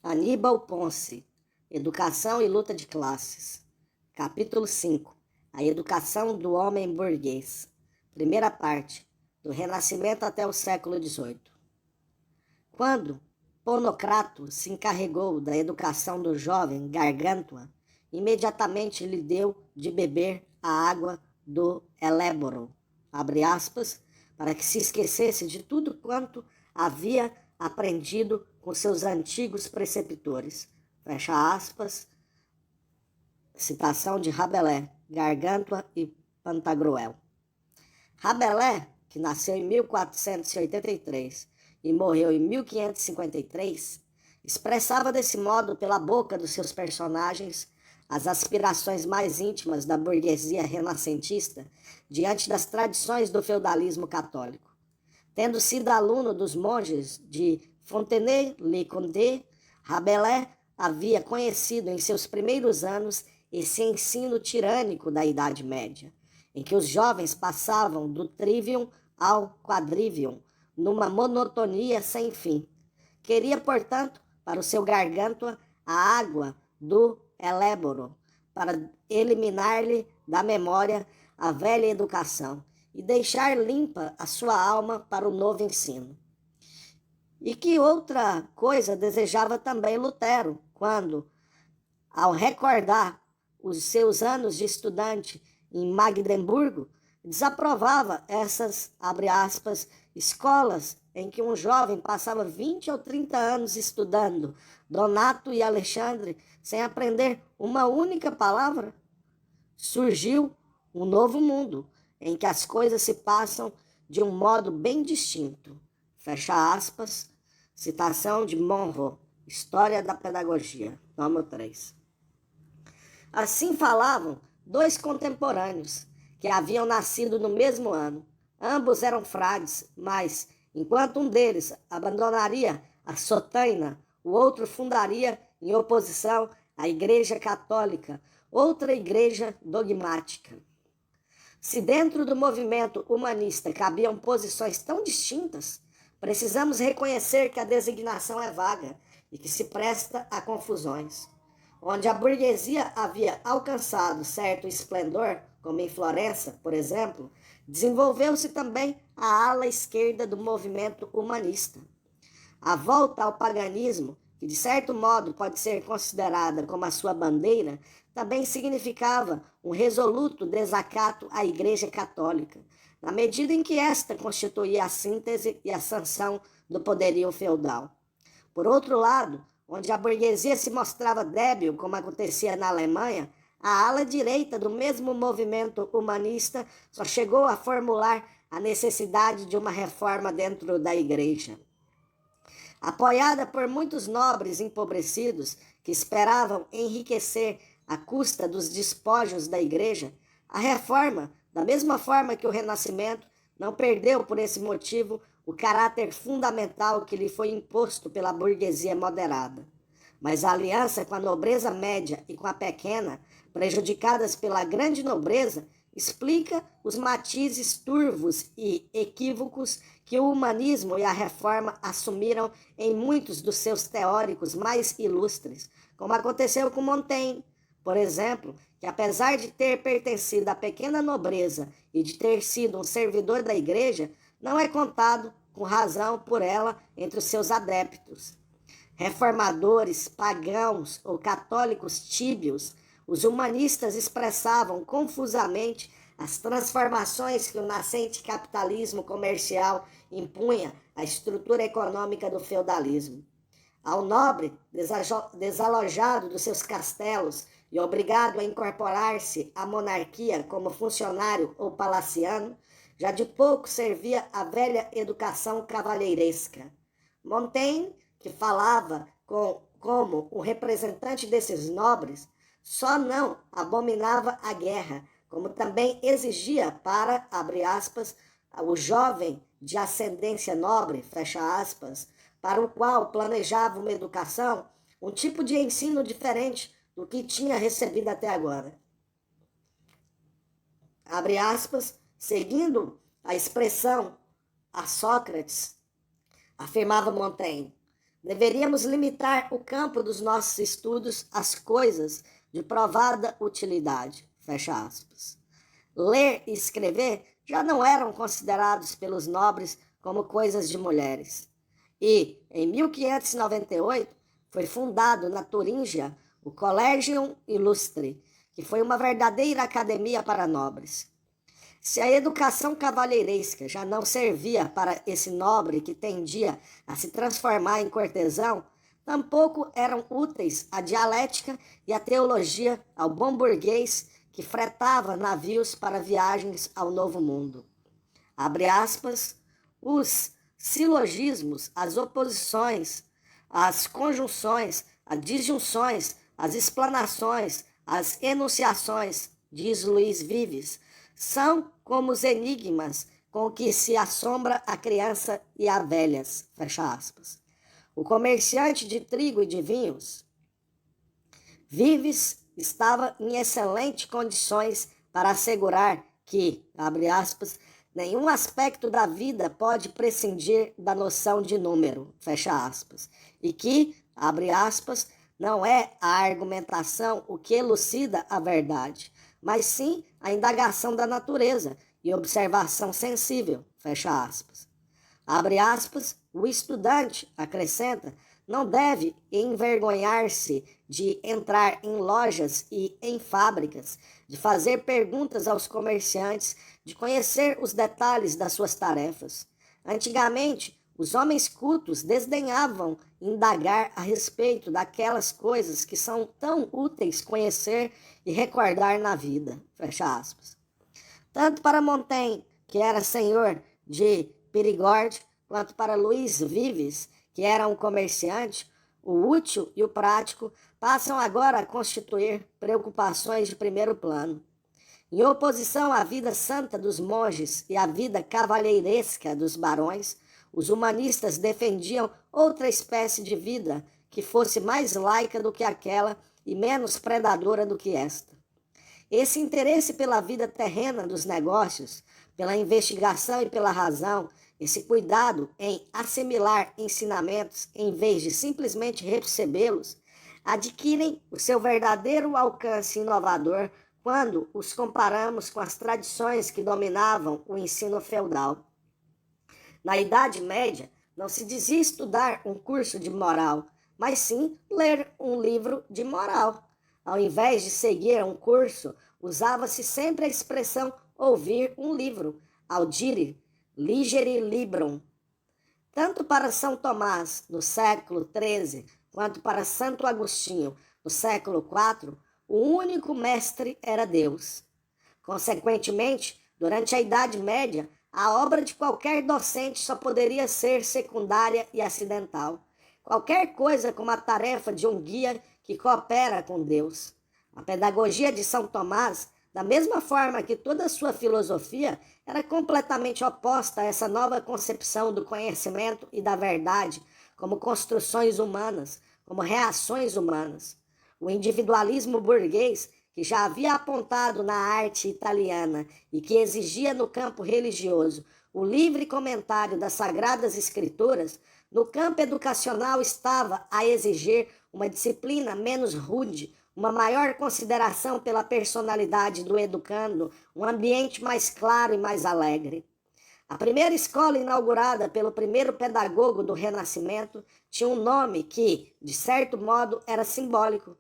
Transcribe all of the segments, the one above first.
Aníbal Ponce, Educação e Luta de Classes. Capítulo 5. A Educação do Homem Burguês. Primeira parte. Do Renascimento até o século XVIII. Quando Ponocrato se encarregou da educação do jovem Gargantua, imediatamente lhe deu de beber a água do Eléboro, abre aspas, para que se esquecesse de tudo quanto havia aprendido com seus antigos preceptores. Fecha aspas. Citação de Rabelais, Gargantua e Pantagruel. Rabelais, que nasceu em 1483 e morreu em 1553, expressava desse modo pela boca dos seus personagens as aspirações mais íntimas da burguesia renascentista diante das tradições do feudalismo católico. Tendo sido aluno dos monges de Fontenay-le-Comte, Rabelais havia conhecido em seus primeiros anos esse ensino tirânico da Idade Média, em que os jovens passavam do trivium ao quadrivium, numa monotonia sem fim. Queria, portanto, para o seu Gargantua, a água do Eléboro, para eliminar-lhe da memória a velha educação e deixar limpa a sua alma para o novo ensino. E que outra coisa desejava também Lutero, quando, ao recordar os seus anos de estudante em Magdeburgo, desaprovava essas, abre aspas, escolas em que um jovem passava 20 ou 30 anos estudando Donato e Alexandre sem aprender uma única palavra. Surgiu um novo mundo em que as coisas se passam de um modo bem distinto. Fecha aspas. Citação de Monroe, História da Pedagogia, tomo 3. Assim falavam dois contemporâneos que haviam nascido no mesmo ano. Ambos eram frades, mas, enquanto um deles abandonaria a sotaina, o outro fundaria, em oposição à Igreja Católica, outra igreja dogmática. Se dentro do movimento humanista cabiam posições tão distintas, precisamos reconhecer que a designação é vaga e que se presta a confusões. Onde a burguesia havia alcançado certo esplendor, como em Florença, por exemplo, desenvolveu-se também a ala esquerda do movimento humanista. A volta ao paganismo, que de certo modo pode ser considerada como a sua bandeira, também significava um resoluto desacato à Igreja Católica, na medida em que esta constituía a síntese e a sanção do poderio feudal. Por outro lado, onde a burguesia se mostrava débil, como acontecia na Alemanha, a ala direita do mesmo movimento humanista só chegou a formular a necessidade de uma reforma dentro da Igreja. Apoiada por muitos nobres empobrecidos que esperavam enriquecer à custa dos despojos da Igreja, a reforma, da mesma forma que o Renascimento, não perdeu por esse motivo o caráter fundamental que lhe foi imposto pela burguesia moderada. Mas a aliança com a nobreza média e com a pequena, prejudicadas pela grande nobreza, explica os matizes turvos e equívocos que o humanismo e a reforma assumiram em muitos dos seus teóricos mais ilustres, como aconteceu com Montaigne, por exemplo, que apesar de ter pertencido à pequena nobreza e de ter sido um servidor da Igreja, não é contado com razão por ela entre os seus adeptos. Reformadores, pagãos ou católicos tíbios, os humanistas expressavam confusamente as transformações que o nascente capitalismo comercial impunha à estrutura econômica do feudalismo. Ao nobre, desalojado dos seus castelos e obrigado a incorporar-se à monarquia como funcionário ou palaciano, já de pouco servia a velha educação cavalheiresca. Montaigne, que falava como o representante desses nobres, só não abominava a guerra, como também exigia para, abre aspas, o jovem de ascendência nobre, fecha aspas, para o qual planejava uma educação, um tipo de ensino diferente do que tinha recebido até agora. Abre aspas, seguindo a expressão a Sócrates, afirmava Montaigne, Deveríamos limitar o campo dos nossos estudos às coisas de provada utilidade. Fecha aspas. Ler e escrever já não eram considerados pelos nobres como coisas de mulheres. E, em 1598, foi fundado na Turíngia o Collegium Illustre, que foi uma verdadeira academia para nobres. Se a educação cavalheiresca já não servia para esse nobre que tendia a se transformar em cortesão, tampouco eram úteis a dialética e a teologia ao bom burguês que fretava navios para viagens ao Novo Mundo. Abre aspas, os silogismos, as oposições, as conjunções, as disjunções, as explanações, as enunciações, diz Luís Vives, são como os enigmas com que se assombra a criança e a velhas, fecha aspas. O comerciante de trigo e de vinhos, Vives, estava em excelentes condições para assegurar que, abre aspas, nenhum aspecto da vida pode prescindir da noção de número, fecha aspas, e que, abre aspas, não é a argumentação o que elucida a verdade, mas sim a indagação da natureza e observação sensível, fecha aspas. Abre aspas, o estudante, acrescenta, não deve envergonhar-se de entrar em lojas e em fábricas, de fazer perguntas aos comerciantes, de conhecer os detalhes das suas tarefas. Antigamente, os homens cultos desdenhavam indagar a respeito daquelas coisas que são tão úteis conhecer e recordar na vida. Fecha aspas. Tanto para Montaigne, que era senhor de Périgord, quanto para Luís Vives, que era um comerciante, o útil e o prático passam agora a constituir preocupações de primeiro plano. Em oposição à vida santa dos monges e à vida cavalheiresca dos barões, os humanistas defendiam outra espécie de vida que fosse mais laica do que aquela e menos predadora do que esta. Esse interesse pela vida terrena dos negócios, pela investigação e pela razão, esse cuidado em assimilar ensinamentos em vez de simplesmente recebê-los, adquirem o seu verdadeiro alcance inovador quando os comparamos com as tradições que dominavam o ensino feudal. Na Idade Média, não se dizia estudar um curso de moral, mas sim ler um livro de moral. Ao invés de seguir um curso, usava-se sempre a expressão ouvir um livro, audire, legere librum. Tanto para São Tomás, no século XIII, quanto para Santo Agostinho, no século IV, o único mestre era Deus. Consequentemente, durante a Idade Média, a obra de qualquer docente só poderia ser secundária e acidental. Qualquer coisa como a tarefa de um guia que coopera com Deus. A pedagogia de São Tomás, da mesma forma que toda a sua filosofia, era completamente oposta a essa nova concepção do conhecimento e da verdade como construções humanas, como reações humanas. O individualismo burguês, que já havia apontado na arte italiana e que exigia no campo religioso o livre comentário das Sagradas Escrituras, no campo educacional estava a exigir uma disciplina menos rude, uma maior consideração pela personalidade do educando, um ambiente mais claro e mais alegre. A primeira escola inaugurada pelo primeiro pedagogo do Renascimento tinha um nome que, de certo modo, era simbólico: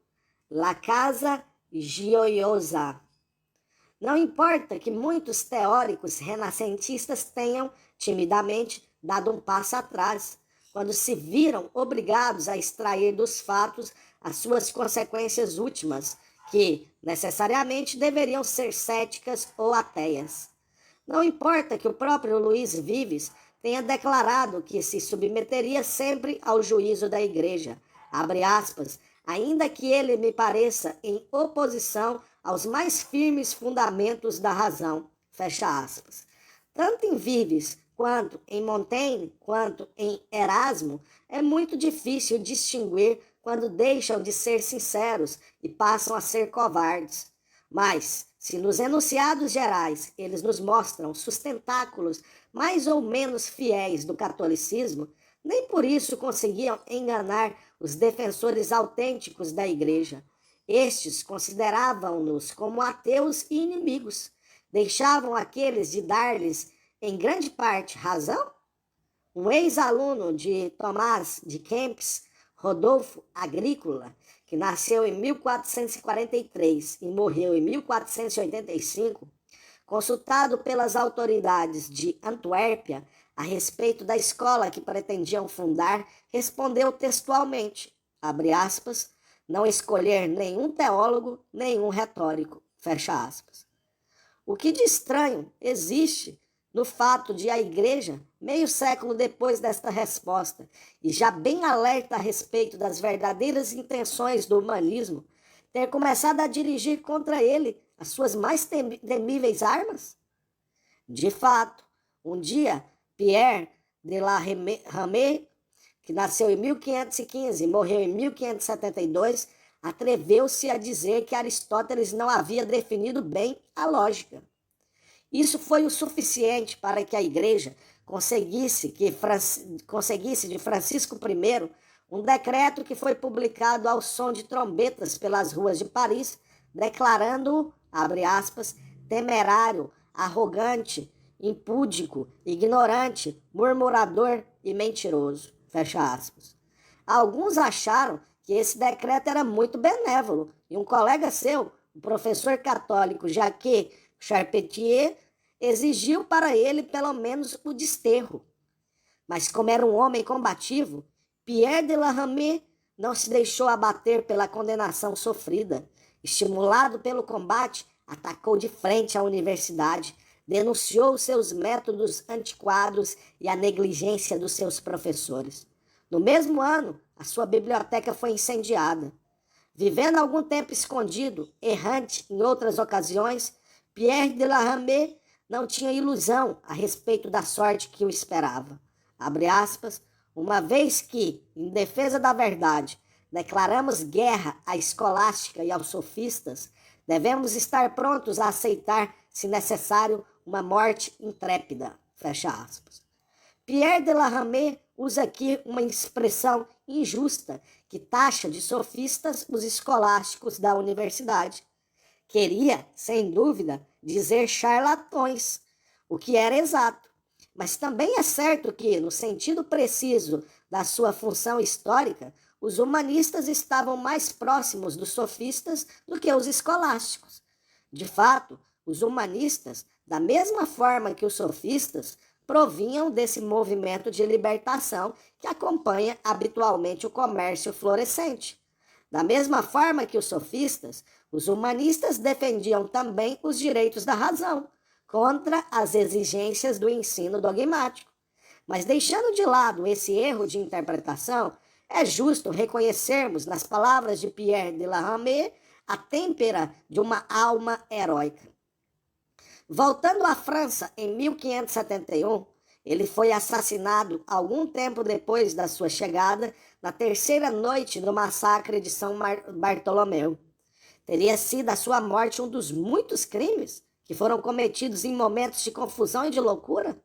La Casa Gioiosa. Não importa que muitos teóricos renascentistas tenham, timidamente, dado um passo atrás, quando se viram obrigados a extrair dos fatos as suas consequências últimas, que, necessariamente, deveriam ser céticas ou ateias. Não importa que o próprio Luís Vives tenha declarado que se submeteria sempre ao juízo da Igreja, abre aspas, ainda que ele me pareça em oposição aos mais firmes fundamentos da razão, fecha aspas. Tanto em Vives, quanto em Montaigne, quanto em Erasmo, é muito difícil distinguir quando deixam de ser sinceros e passam a ser covardes. Mas, se nos enunciados gerais eles nos mostram sustentáculos mais ou menos fiéis do catolicismo, nem por isso conseguiam enganar os defensores autênticos da igreja. Estes consideravam-nos como ateus e inimigos. Deixavam aqueles de dar-lhes, em grande parte, razão? Um ex-aluno de Tomás de Kempis, Rodolfo Agrícola, que nasceu em 1443 e morreu em 1485, consultado pelas autoridades de Antuérpia a respeito da escola que pretendiam fundar, respondeu textualmente, abre aspas, não escolher nenhum teólogo, nenhum retórico, fecha aspas. O que de estranho existe no fato de a Igreja, meio século depois desta resposta, e já bem alerta a respeito das verdadeiras intenções do humanismo, ter começado a dirigir contra ele as suas mais temíveis armas? De fato, um dia, Pierre de la Ramée, que nasceu em 1515 e morreu em 1572, atreveu-se a dizer que Aristóteles não havia definido bem a lógica. Isso foi o suficiente para que a Igreja conseguisse de Francisco I um decreto que foi publicado ao som de trombetas pelas ruas de Paris, declarando-o, abre aspas, temerário, arrogante, impúdico, ignorante, murmurador e mentiroso, fecha aspas. Alguns acharam que esse decreto era muito benévolo e um colega seu, o professor católico Jacques Charpentier, exigiu para ele pelo menos o desterro. Mas como era um homem combativo, Pierre de la Ramée não se deixou abater pela condenação sofrida. Estimulado pelo combate, atacou de frente a universidade, denunciou seus métodos antiquados e a negligência dos seus professores. No mesmo ano, a sua biblioteca foi incendiada. Vivendo algum tempo escondido, errante em outras ocasiões, Pierre de la Ramée não tinha ilusão a respeito da sorte que o esperava. Abre aspas, uma vez que, em defesa da verdade, declaramos guerra à escolástica e aos sofistas, devemos estar prontos a aceitar, se necessário, uma morte intrépida. Fecha aspas. Pierre de la Ramée usa aqui uma expressão injusta que taxa de sofistas os escolásticos da universidade. Queria, sem dúvida, dizer charlatões, o que era exato. Mas também é certo que, no sentido preciso da sua função histórica, os humanistas estavam mais próximos dos sofistas do que os escolásticos. De fato, os humanistas, da mesma forma que os sofistas, provinham desse movimento de libertação que acompanha habitualmente o comércio florescente. Da mesma forma que os sofistas, os humanistas defendiam também os direitos da razão, contra as exigências do ensino dogmático. Mas deixando de lado esse erro de interpretação, é justo reconhecermos nas palavras de Pierre de la Ramée a têmpera de uma alma heróica. Voltando à França em 1571, ele foi assassinado algum tempo depois da sua chegada, na terceira noite do massacre de São Bartolomeu. Teria sido a sua morte um dos muitos crimes que foram cometidos em momentos de confusão e de loucura?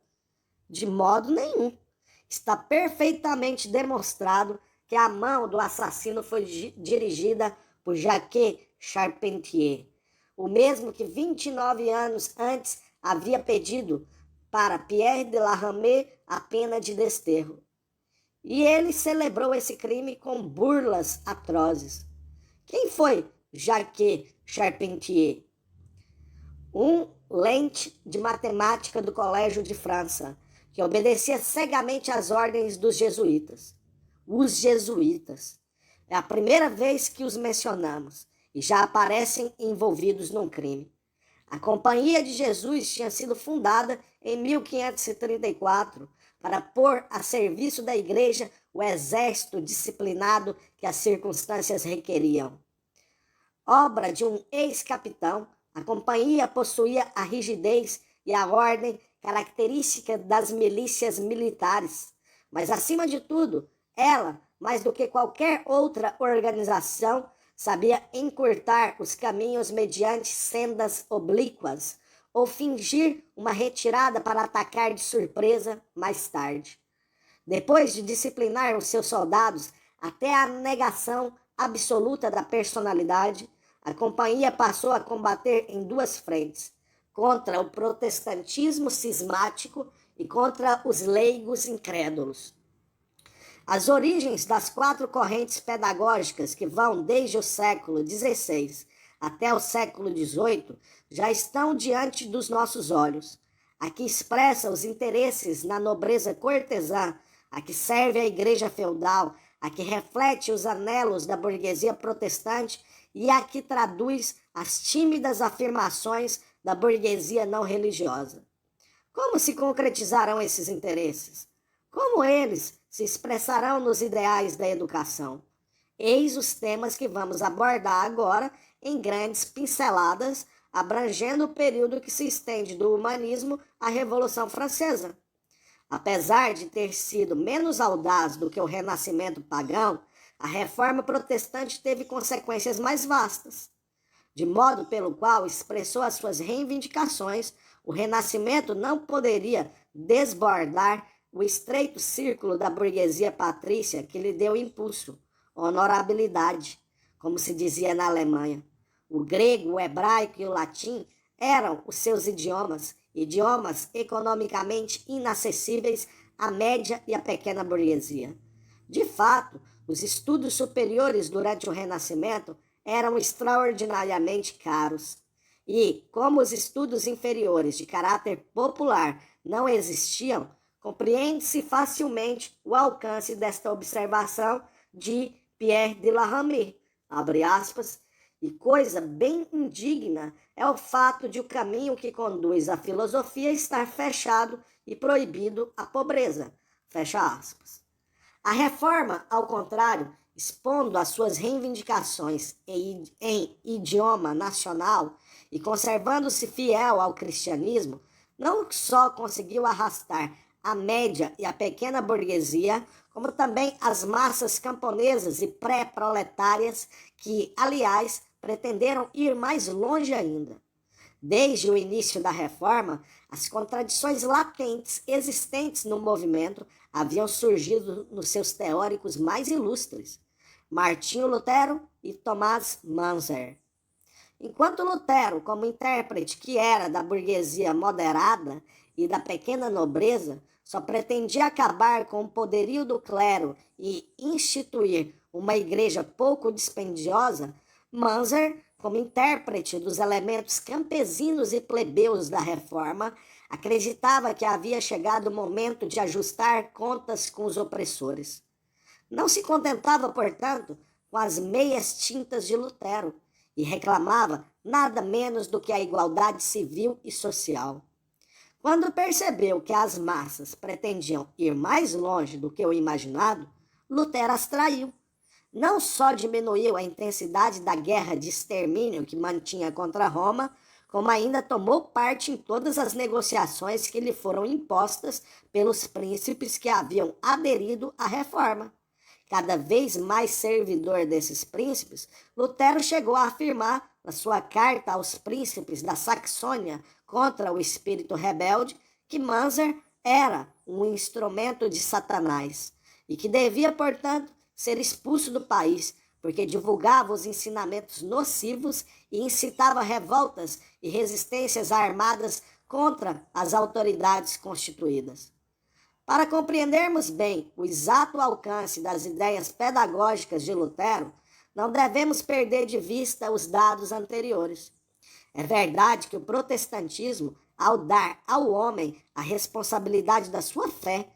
De modo nenhum. Está perfeitamente demonstrado que a mão do assassino foi dirigida por Jacques Charpentier, o mesmo que 29 anos antes havia pedido para Pierre de la Ramée a pena de desterro. E ele celebrou esse crime com burlas atrozes. Quem foi Jacques Charpentier? Um lente de matemática do Colégio de França, que obedecia cegamente às ordens dos jesuítas. Os jesuítas. É a primeira vez que os mencionamos e já aparecem envolvidos num crime. A Companhia de Jesus tinha sido fundada em 1534 para pôr a serviço da igreja o exército disciplinado que as circunstâncias requeriam. Obra de um ex-capitão, a companhia possuía a rigidez e a ordem característica das milícias militares, mas, acima de tudo, ela, mais do que qualquer outra organização, sabia encurtar os caminhos mediante sendas oblíquas ou fingir uma retirada para atacar de surpresa mais tarde. Depois de disciplinar os seus soldados até a negação absoluta da personalidade, a companhia passou a combater em duas frentes, contra o protestantismo cismático e contra os leigos incrédulos. As origens das 4 correntes pedagógicas que vão desde o século XVI até o século XVIII já estão diante dos nossos olhos. A que expressa os interesses na nobreza cortesã, a que serve a igreja feudal, a que reflete os anelos da burguesia protestante e a que traduz as tímidas afirmações da burguesia não religiosa. Como se concretizarão esses interesses? Como eles se expressarão nos ideais da educação? Eis os temas que vamos abordar agora em grandes pinceladas, abrangendo o período que se estende do humanismo à Revolução Francesa. Apesar de ter sido menos audaz do que o Renascimento pagão, a Reforma Protestante teve consequências mais vastas. De modo pelo qual expressou as suas reivindicações, o Renascimento não poderia desbordar o estreito círculo da burguesia patrícia que lhe deu impulso, honorabilidade, como se dizia na Alemanha. O grego, o hebraico e o latim eram os seus idiomas economicamente inacessíveis à média e à pequena burguesia. De fato, os estudos superiores durante o Renascimento eram extraordinariamente caros. E, como os estudos inferiores de caráter popular não existiam, compreende-se facilmente o alcance desta observação de Pierre de la Ramée, abre aspas, e coisa bem indigna é o fato de o caminho que conduz à filosofia estar fechado e proibido à pobreza, fecha aspas. A reforma, ao contrário, expondo as suas reivindicações em idioma nacional e conservando-se fiel ao cristianismo, não só conseguiu arrastar a média e a pequena burguesia, como também as massas camponesas e pré-proletárias que, aliás, pretenderam ir mais longe ainda. Desde o início da reforma, as contradições latentes existentes no movimento haviam surgido nos seus teóricos mais ilustres, Martinho Lutero e Tomás Manzer. Enquanto Lutero, como intérprete que era da burguesia moderada e da pequena nobreza, só pretendia acabar com o poderio do clero e instituir uma igreja pouco dispendiosa, Manzer, como intérprete dos elementos campesinos e plebeus da reforma, acreditava que havia chegado o momento de ajustar contas com os opressores. Não se contentava, portanto, com as meias tintas de Lutero e reclamava nada menos do que a igualdade civil e social. Quando percebeu que as massas pretendiam ir mais longe do que o imaginado, Lutero as traiu. Não só diminuiu a intensidade da guerra de extermínio que mantinha contra Roma, como ainda tomou parte em todas as negociações que lhe foram impostas pelos príncipes que haviam aderido à reforma. Cada vez mais servidor desses príncipes, Lutero chegou a afirmar, na sua carta aos príncipes da Saxônia contra o espírito rebelde, que Manzer era um instrumento de Satanás e que devia, portanto, ser expulso do país, porque divulgava os ensinamentos nocivos e incitava revoltas e resistências armadas contra as autoridades constituídas. Para compreendermos bem o exato alcance das ideias pedagógicas de Lutero, não devemos perder de vista os dados anteriores. É verdade que o protestantismo, ao dar ao homem a responsabilidade da sua fé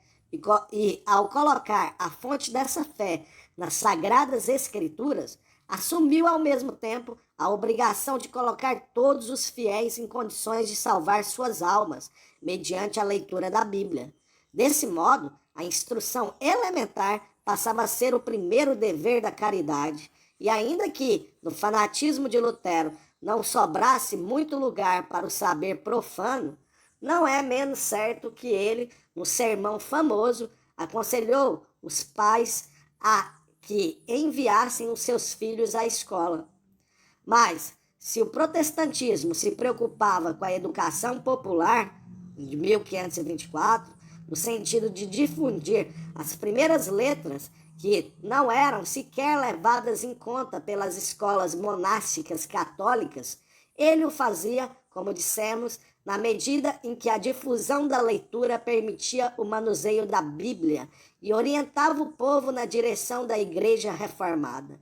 e ao colocar a fonte dessa fé nas sagradas escrituras, assumiu ao mesmo tempo a obrigação de colocar todos os fiéis em condições de salvar suas almas, mediante a leitura da Bíblia. Desse modo, a instrução elementar passava a ser o primeiro dever da caridade, e ainda que, no fanatismo de Lutero, não sobrasse muito lugar para o saber profano, não é menos certo que ele, no sermão famoso, aconselhou os pais a que enviassem os seus filhos à escola. Mas, se o protestantismo se preocupava com a educação popular, de 1524, no sentido de difundir as primeiras letras que não eram sequer levadas em conta pelas escolas monásticas católicas, ele o fazia, como dissemos, na medida em que a difusão da leitura permitia o manuseio da Bíblia e orientava o povo na direção da Igreja Reformada.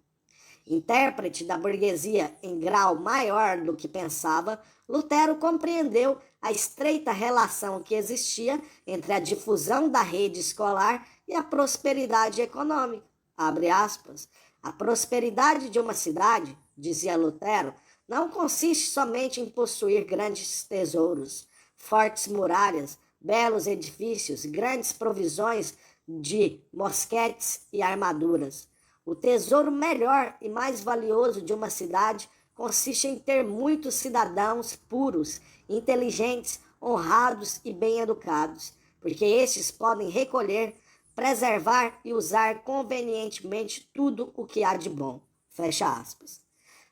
Intérprete da burguesia em grau maior do que pensava, Lutero compreendeu a estreita relação que existia entre a difusão da rede escolar e a prosperidade econômica. Abre aspas. A prosperidade de uma cidade, dizia Lutero, não consiste somente em possuir grandes tesouros, fortes muralhas, belos edifícios, grandes provisões de mosquetes e armaduras. O tesouro melhor e mais valioso de uma cidade consiste em ter muitos cidadãos puros, inteligentes, honrados e bem-educados, porque estes podem recolher, preservar e usar convenientemente tudo o que há de bom. Fecha aspas.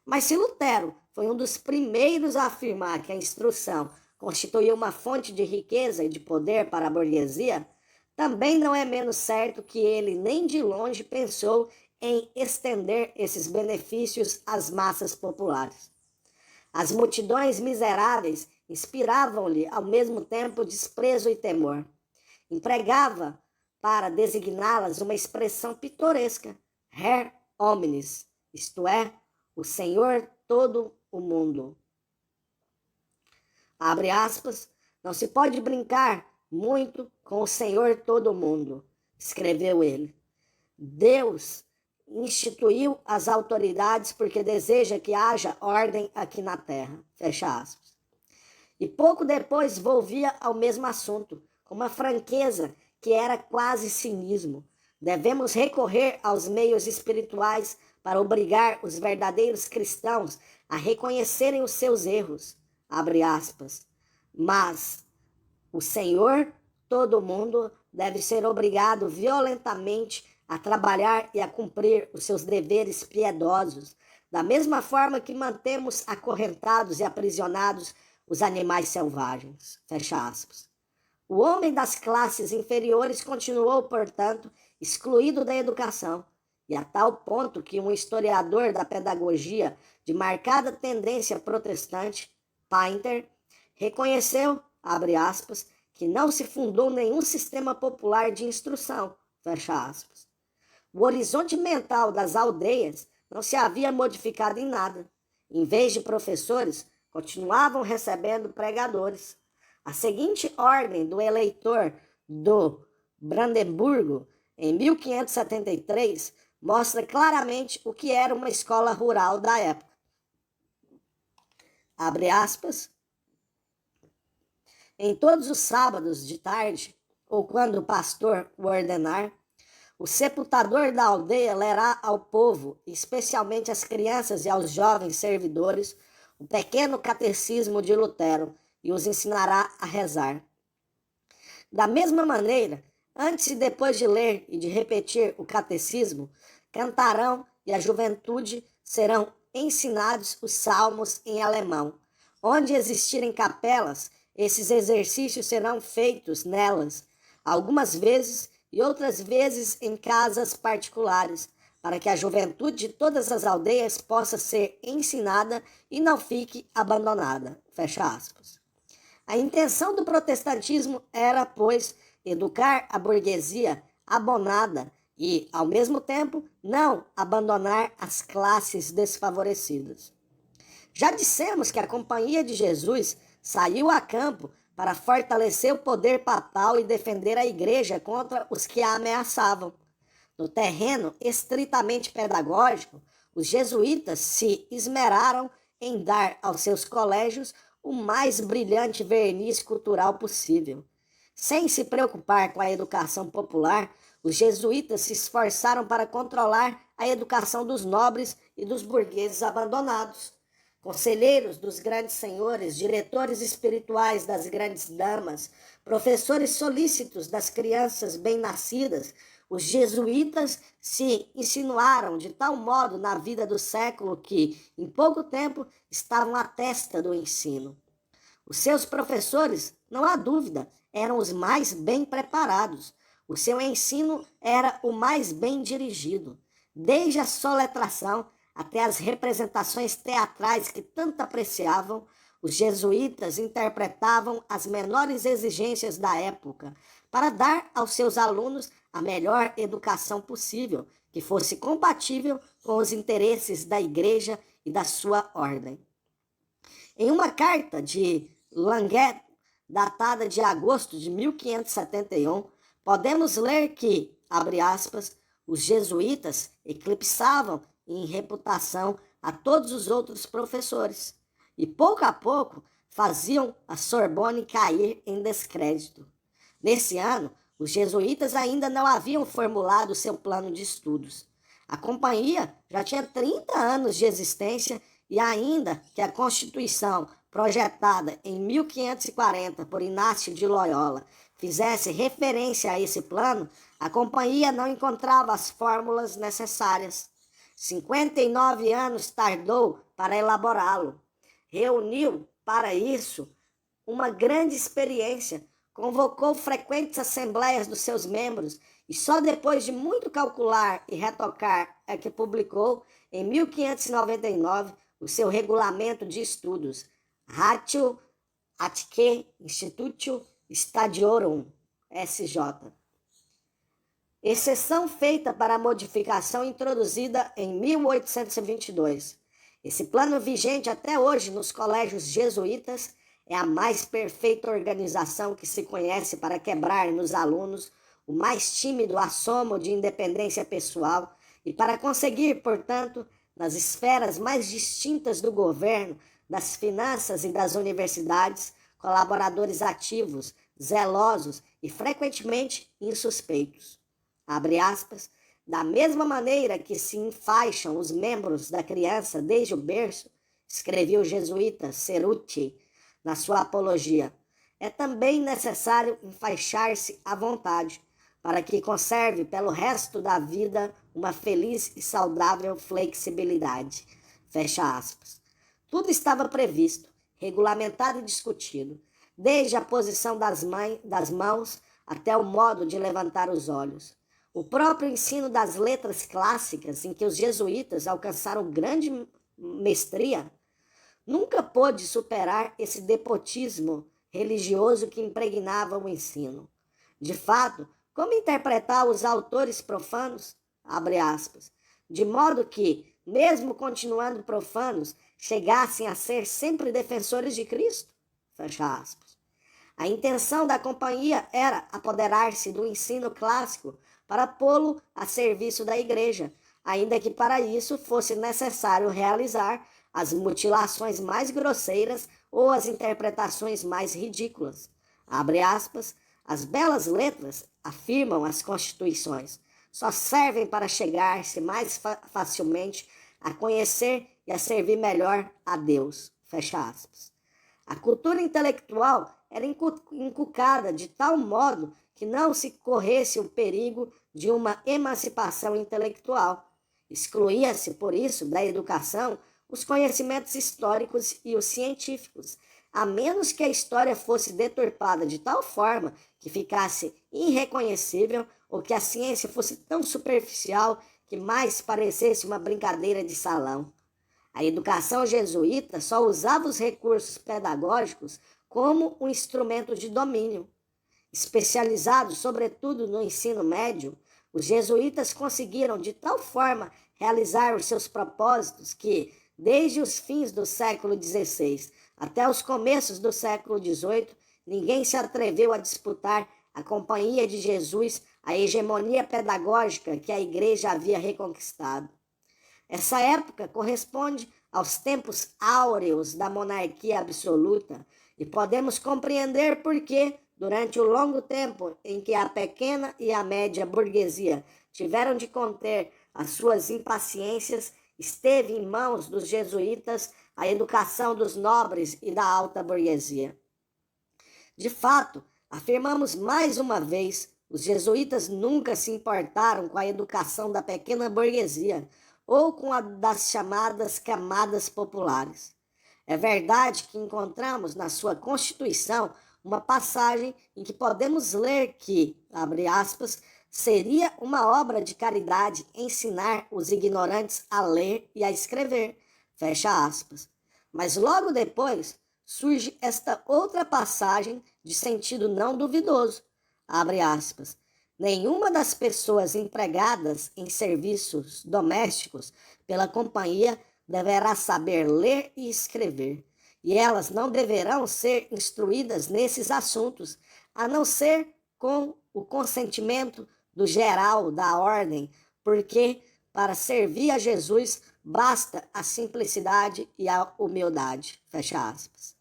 Mas se Lutero foi um dos primeiros a afirmar que a instrução constituía uma fonte de riqueza e de poder para a burguesia, também não é menos certo que ele nem de longe pensou em estender esses benefícios às massas populares. As multidões miseráveis inspiravam-lhe ao mesmo tempo desprezo e temor. Empregava para designá-las uma expressão pitoresca, Her omnes, isto é, o Senhor todo o mundo. Abre aspas, não se pode brincar muito com o Senhor todo o mundo, escreveu ele. Deus instituiu as autoridades porque deseja que haja ordem aqui na terra. Fecha aspas. E pouco depois volvia ao mesmo assunto, com uma franqueza que era quase cinismo. Devemos recorrer aos meios espirituais para obrigar os verdadeiros cristãos a reconhecerem os seus erros. Abre aspas. Mas o Senhor, todo mundo, deve ser obrigado violentamente a trabalhar e a cumprir os seus deveres piedosos, da mesma forma que mantemos acorrentados e aprisionados os animais selvagens. Fecha aspas. O homem das classes inferiores continuou, portanto, excluído da educação, e a tal ponto que um historiador da pedagogia de marcada tendência protestante, Painter, reconheceu, abre aspas, que não se fundou nenhum sistema popular de instrução, fecha aspas. O horizonte mental das aldeias não se havia modificado em nada. Em vez de professores, continuavam recebendo pregadores. A seguinte ordem do eleitor do Brandemburgo, em 1573, mostra claramente o que era uma escola rural da época. Abre aspas. Em todos os sábados de tarde, ou quando o pastor o ordenar, o sepultador da aldeia lerá ao povo, especialmente às crianças e aos jovens servidores, o pequeno catecismo de Lutero e os ensinará a rezar. Da mesma maneira, antes e depois de ler e de repetir o catecismo, cantarão e a juventude serão ensinados os salmos em alemão. Onde existirem capelas, esses exercícios serão feitos nelas, algumas vezes e outras vezes em casas particulares, para que a juventude de todas as aldeias possa ser ensinada e não fique abandonada. Fecha aspas. A intenção do protestantismo era, pois, educar a burguesia abonada e, ao mesmo tempo, não abandonar as classes desfavorecidas. Já dissemos que a Companhia de Jesus saiu a campo para fortalecer o poder papal e defender a igreja contra os que a ameaçavam. No terreno estritamente pedagógico, os jesuítas se esmeraram em dar aos seus colégios o mais brilhante verniz cultural possível. Sem se preocupar com a educação popular, os jesuítas se esforçaram para controlar a educação dos nobres e dos burgueses abandonados. Conselheiros dos grandes senhores, diretores espirituais das grandes damas, professores solícitos das crianças bem-nascidas, os jesuítas se insinuaram de tal modo na vida do século que, em pouco tempo, estavam à testa do ensino. Os seus professores, não há dúvida, eram os mais bem preparados. O seu ensino era o mais bem dirigido. Desde a soletração até as representações teatrais que tanto apreciavam, os jesuítas interpretavam as menores exigências da época para dar aos seus alunos a melhor educação possível, que fosse compatível com os interesses da igreja e da sua ordem. Em uma carta de Languet, datada de agosto de 1571, podemos ler que, abre aspas, os jesuítas eclipsavam em reputação a todos os outros professores e, pouco a pouco, faziam a Sorbonne cair em descrédito. Nesse ano, os jesuítas ainda não haviam formulado seu plano de estudos. A companhia já tinha 30 anos de existência e ainda que a Constituição, projetada em 1540 por Inácio de Loyola, fizesse referência a esse plano, a companhia não encontrava as fórmulas necessárias. 59 anos tardou para elaborá-lo. Reuniu, para isso, uma grande experiência, convocou frequentes assembleias dos seus membros e só depois de muito calcular e retocar é que publicou, em 1599, o seu regulamento de estudos, Ratio Atque Institutio Stadiorum, SJ. Exceção feita para a modificação introduzida em 1822. Esse plano vigente até hoje nos colégios jesuítas é a mais perfeita organização que se conhece para quebrar nos alunos o mais tímido assomo de independência pessoal e para conseguir, portanto, nas esferas mais distintas do governo, das finanças e das universidades, colaboradores ativos, zelosos e frequentemente insuspeitos. Abre aspas, da mesma maneira que se enfaixam os membros da criança desde o berço, escreveu o jesuíta Cerutti na sua apologia, é também necessário enfaixar-se à vontade, para que conserve pelo resto da vida uma feliz e saudável flexibilidade. Fecha aspas. Tudo estava previsto, regulamentado e discutido, desde a posição das mãos até o modo de levantar os olhos. O próprio ensino das letras clássicas, em que os jesuítas alcançaram grande mestria, nunca pôde superar esse despotismo religioso que impregnava o ensino. De fato, como interpretar os autores profanos? Abre aspas. De modo que, mesmo continuando profanos, chegassem a ser sempre defensores de Cristo? Fecha aspas. A intenção da companhia era apoderar-se do ensino clássico para pô-lo a serviço da igreja, ainda que para isso fosse necessário realizar as mutilações mais grosseiras ou as interpretações mais ridículas. Abre aspas, as belas letras, afirmam as constituições, só servem para chegar-se mais facilmente a conhecer e a servir melhor a Deus. Fecha aspas. A cultura intelectual era inculcada de tal modo que não se corresse o perigo de uma emancipação intelectual. Excluía-se, por isso, da educação os conhecimentos históricos e os científicos, a menos que a história fosse deturpada de tal forma que ficasse irreconhecível ou que a ciência fosse tão superficial que mais parecesse uma brincadeira de salão. A educação jesuíta só usava os recursos pedagógicos como um instrumento de domínio. Especializados, sobretudo, no ensino médio, os jesuítas conseguiram de tal forma realizar os seus propósitos que, desde os fins do século XVI até os começos do século XVIII, ninguém se atreveu a disputar à Companhia de Jesus a hegemonia pedagógica que a Igreja havia reconquistado. Essa época corresponde aos tempos áureos da monarquia absoluta e podemos compreender por que, durante o longo tempo em que a pequena e a média burguesia tiveram de conter as suas impaciências, esteve em mãos dos jesuítas a educação dos nobres e da alta burguesia. De fato, afirmamos mais uma vez, os jesuítas nunca se importaram com a educação da pequena burguesia ou com a das chamadas camadas populares. É verdade que encontramos na sua Constituição uma passagem em que podemos ler que, abre aspas, seria uma obra de caridade ensinar os ignorantes a ler e a escrever, fecha aspas. Mas logo depois surge esta outra passagem de sentido não duvidoso, abre aspas. Nenhuma das pessoas empregadas em serviços domésticos pela companhia deverá saber ler e escrever, e elas não deverão ser instruídas nesses assuntos, a não ser com o consentimento do geral da ordem, porque para servir a Jesus basta a simplicidade e a humildade, fecha aspas.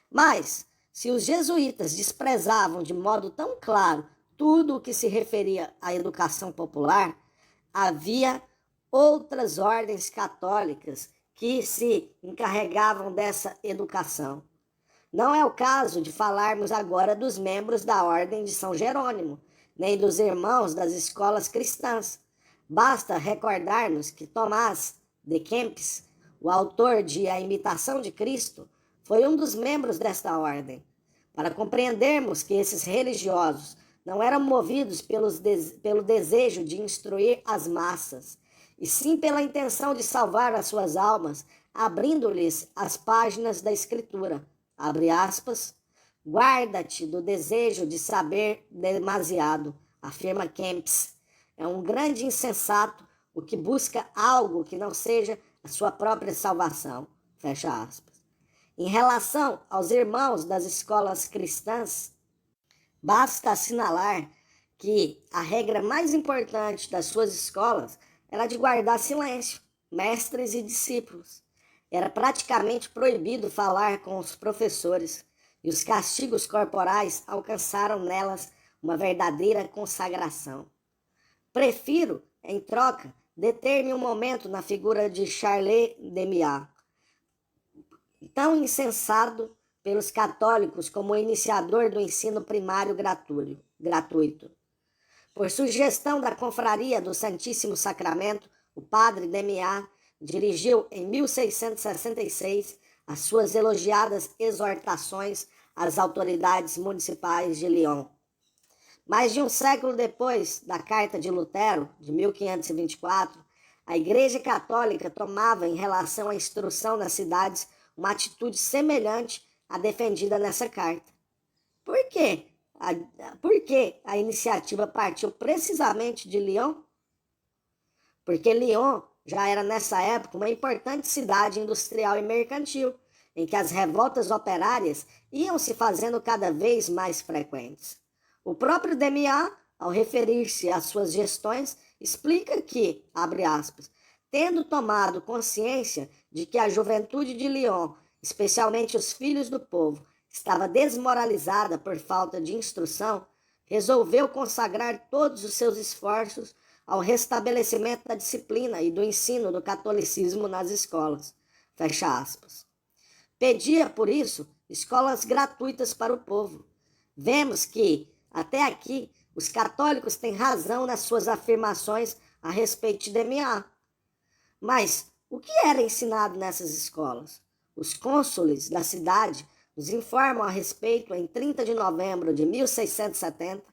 Mas, se os jesuítas desprezavam de modo tão claro tudo o que se referia à educação popular, havia outras ordens católicas que se encarregavam dessa educação. Não é o caso de falarmos agora dos membros da Ordem de São Jerônimo, nem dos irmãos das escolas cristãs. Basta recordarmos que Tomás de Kempis, o autor de A Imitação de Cristo, foi um dos membros desta ordem. Para compreendermos que esses religiosos não eram movidos pelo desejo de instruir as massas, e sim pela intenção de salvar as suas almas, abrindo-lhes as páginas da Escritura, abre aspas, guarda-te do desejo de saber demasiado, afirma Kempis. É um grande insensato o que busca algo que não seja a sua própria salvação, fecha aspas. Em relação aos irmãos das escolas cristãs, basta assinalar que a regra mais importante das suas escolas era de guardar silêncio, mestres e discípulos. Era praticamente proibido falar com os professores, e os castigos corporais alcançaram nelas uma verdadeira consagração. Prefiro, em troca, deter-me um momento na figura de Charles Demiat, tão incensado pelos católicos como iniciador do ensino primário gratuito. Por sugestão da Confraria do Santíssimo Sacramento, o padre Demiat dirigiu em 1666 as suas elogiadas exortações às autoridades municipais de Lyon. Mais de um século depois da Carta de Lutero, de 1524, a Igreja Católica tomava em relação à instrução nas cidades uma atitude semelhante à defendida nessa carta. Por quê? Por que a iniciativa partiu precisamente de Lyon? Porque Lyon já era nessa época uma importante cidade industrial e mercantil, em que as revoltas operárias iam se fazendo cada vez mais frequentes. O próprio Demiat, ao referir-se às suas gestões, explica que, abre aspas, tendo tomado consciência de que a juventude de Lyon, especialmente os filhos do povo, estava desmoralizada por falta de instrução, resolveu consagrar todos os seus esforços ao restabelecimento da disciplina e do ensino do catolicismo nas escolas. Fecha aspas. Pedia, por isso, escolas gratuitas para o povo. Vemos que, até aqui, os católicos têm razão nas suas afirmações a respeito de Demiat. Mas o que era ensinado nessas escolas? Os cônsules da cidade nos informam a respeito em 30 de novembro de 1670,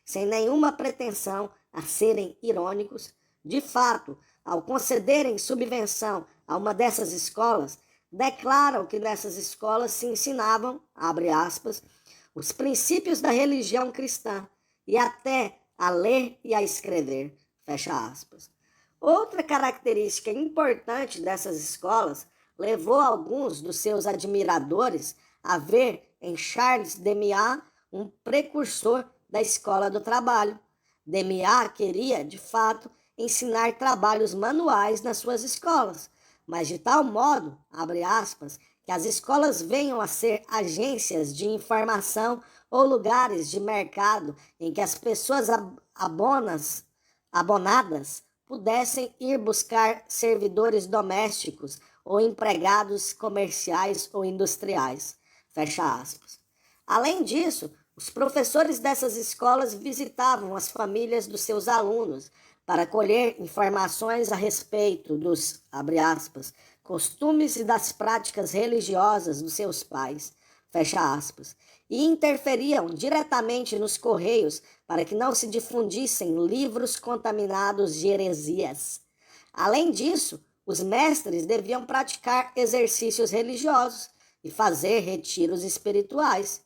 sem nenhuma pretensão a serem irônicos. De fato, ao concederem subvenção a uma dessas escolas, declaram que nessas escolas se ensinavam, abre aspas, os princípios da religião cristã e até a ler e a escrever, fecha aspas. Outra característica importante dessas escolas levou alguns dos seus admiradores a ver em Charles Demiat um precursor da escola do trabalho. Demiat queria, de fato, ensinar trabalhos manuais nas suas escolas, mas de tal modo, abre aspas, que as escolas venham a ser agências de informação ou lugares de mercado em que as pessoas abonadas pudessem ir buscar servidores domésticos ou empregados comerciais ou industriais. Fecha aspas. Além disso, os professores dessas escolas visitavam as famílias dos seus alunos para colher informações a respeito dos, abre aspas, costumes e das práticas religiosas dos seus pais. fecha aspas, e interferiam diretamente nos correios para que não se difundissem livros contaminados de heresias. Além disso, os mestres deviam praticar exercícios religiosos e fazer retiros espirituais.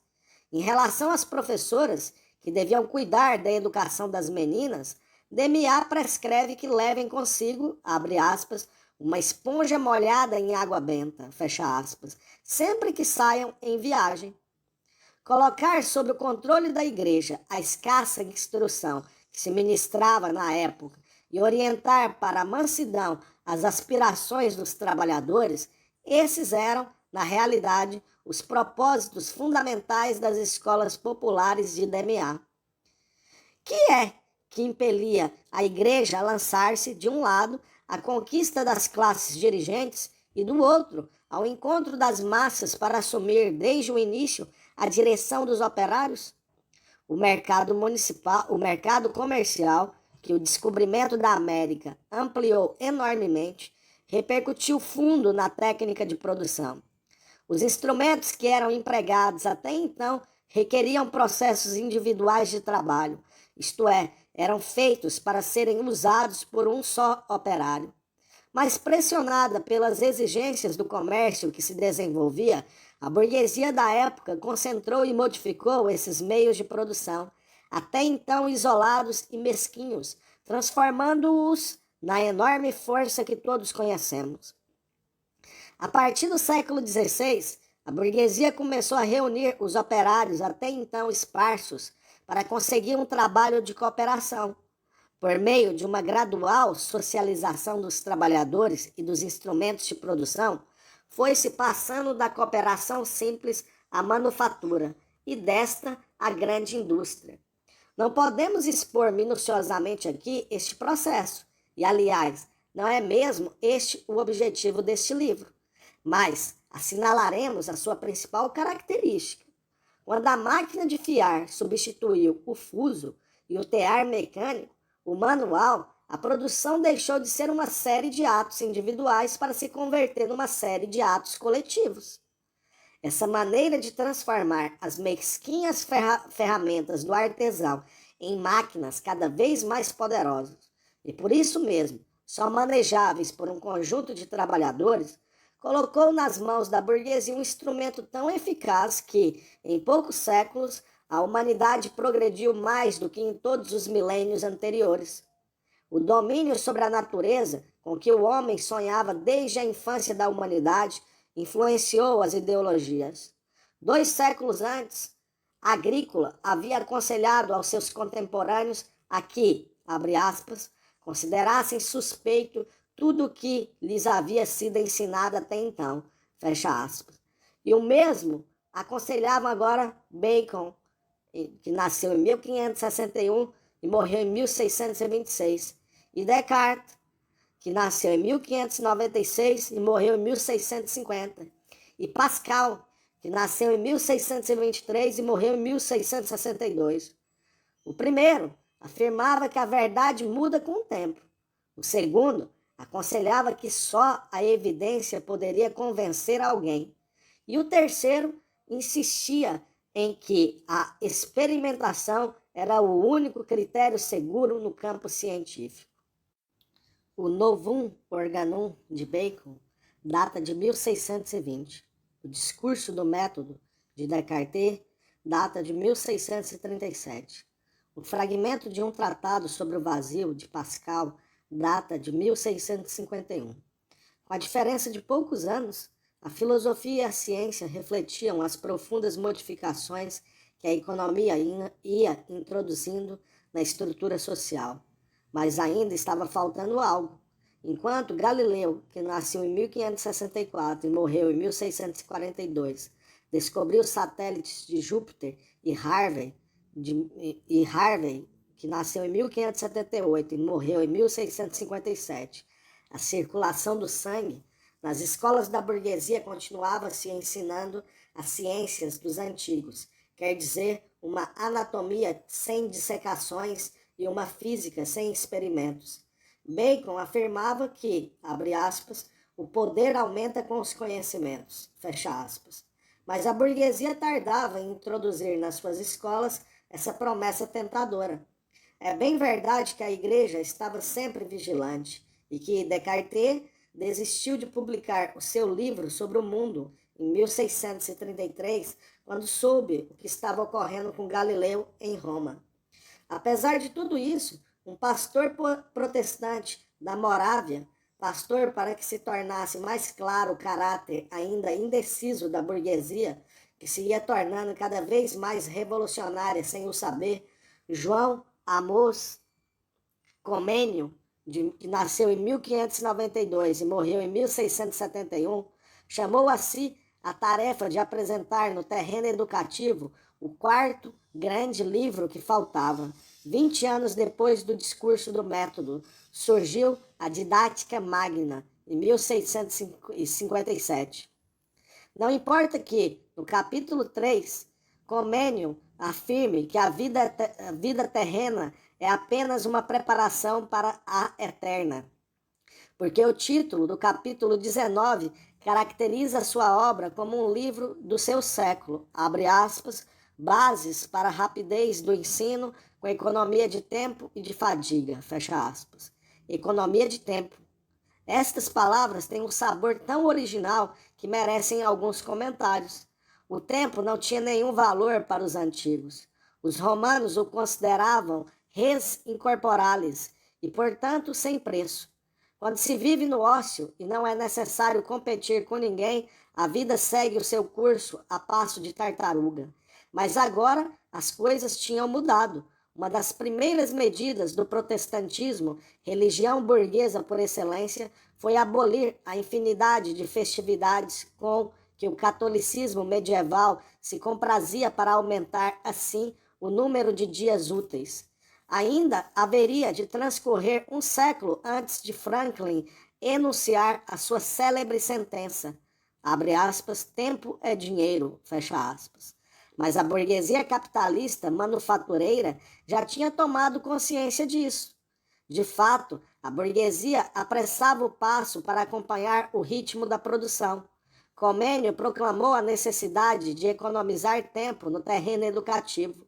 Em relação às professoras, que deviam cuidar da educação das meninas, DMA prescreve que levem consigo, abre aspas, uma esponja molhada em água benta, fecha aspas, sempre que saiam em viagem. Colocar sob o controle da igreja a escassa instrução que se ministrava na época e orientar para a mansidão as aspirações dos trabalhadores, esses eram, na realidade, os propósitos fundamentais das escolas populares de DMA. Que é que impelia a igreja a lançar-se, de um lado, à conquista das classes dirigentes e, do outro, ao encontro das massas para assumir, desde o início, a direção dos operários? O mercado comercial, que o descobrimento da América ampliou enormemente, repercutiu fundo na técnica de produção. Os instrumentos que eram empregados até então requeriam processos individuais de trabalho, isto é, eram feitos para serem usados por um só operário. Mas pressionada pelas exigências do comércio que se desenvolvia, a burguesia da época concentrou e modificou esses meios de produção, até então isolados e mesquinhos, transformando-os na enorme força que todos conhecemos. A partir do século XVI, a burguesia começou a reunir os operários até então esparsos para conseguir um trabalho de cooperação. Por meio de uma gradual socialização dos trabalhadores e dos instrumentos de produção, foi-se passando da cooperação simples à manufatura e desta à grande indústria. Não podemos expor minuciosamente aqui este processo, e, aliás, não é mesmo este o objetivo deste livro, mas assinalaremos a sua principal característica. Quando a máquina de fiar substituiu o fuso e o tear mecânico, o manual, a produção deixou de ser uma série de atos individuais para se converter numa série de atos coletivos. Essa maneira de transformar as mesquinhas ferramentas do artesão em máquinas cada vez mais poderosas, e por isso mesmo só manejáveis por um conjunto de trabalhadores, colocou nas mãos da burguesia um instrumento tão eficaz que, em poucos séculos, a humanidade progrediu mais do que em todos os milênios anteriores. O domínio sobre a natureza, com que o homem sonhava desde a infância da humanidade, influenciou as ideologias. 2 séculos antes, Agrícola havia aconselhado aos seus contemporâneos a que, abre aspas, considerassem suspeito tudo o que lhes havia sido ensinado até então, fecha aspas. E o mesmo aconselhavam agora Bacon, que nasceu em 1561 e morreu em 1626, e Descartes, que nasceu em 1596 e morreu em 1650, e Pascal, que nasceu em 1623 e morreu em 1662. O primeiro afirmava que a verdade muda com o tempo. O segundo aconselhava que só a evidência poderia convencer alguém. E o terceiro insistia em que a experimentação era o único critério seguro no campo científico. O Novum Organum de Bacon data de 1620. O Discurso do Método de Descartes data de 1637. O fragmento de um tratado sobre o vazio de Pascal data de 1651. Com a diferença de poucos anos, a filosofia e a ciência refletiam as profundas modificações que a economia ia introduzindo na estrutura social. Mas ainda estava faltando algo. Enquanto Galileu, que nasceu em 1564 e morreu em 1642, descobriu os satélites de Júpiter, e Harvey, que nasceu em 1578 e morreu em 1657, a circulação do sangue, nas escolas da burguesia continuava se ensinando as ciências dos antigos, quer dizer, uma anatomia sem dissecações e uma física sem experimentos. Bacon afirmava que, abre aspas, o poder aumenta com os conhecimentos, fecha aspas. Mas a burguesia tardava em introduzir nas suas escolas essa promessa tentadora. É bem verdade que a igreja estava sempre vigilante e que Descartes desistiu de publicar o seu livro sobre o mundo em 1633, quando soube o que estava ocorrendo com Galileu em Roma. Apesar de tudo isso, um pastor protestante da Morávia, pastor para que se tornasse mais claro o caráter ainda indeciso da burguesia, que se ia tornando cada vez mais revolucionária sem o saber, João Amos Comênio, que nasceu em 1592 e morreu em 1671, chamou a si a tarefa de apresentar no terreno educativo o quarto grande livro que faltava. 20 anos depois do discurso do método, surgiu a Didática Magna, em 1657. Não importa que, no capítulo 3, Comênio afirme que a vida terrena é apenas uma preparação para a eterna, porque o título do capítulo 19 caracteriza sua obra como um livro do seu século, abre aspas, bases para a rapidez do ensino com economia de tempo e de fadiga, fecha aspas. Economia de tempo. Estas palavras têm um sabor tão original que merecem alguns comentários. O tempo não tinha nenhum valor para os antigos. Os romanos o consideravam res incorporalis e, portanto, sem preço. Quando se vive no ócio e não é necessário competir com ninguém, a vida segue o seu curso a passo de tartaruga. Mas agora as coisas tinham mudado. Uma das primeiras medidas do protestantismo, religião burguesa por excelência, foi abolir a infinidade de festividades com que o catolicismo medieval se comprazia para aumentar, assim, o número de dias úteis. Ainda haveria de transcorrer um século antes de Franklin enunciar a sua célebre sentença, abre aspas, tempo é dinheiro, fecha aspas. Mas a burguesia capitalista manufatureira já tinha tomado consciência disso. De fato, a burguesia apressava o passo para acompanhar o ritmo da produção. Comênio proclamou a necessidade de economizar tempo no terreno educativo.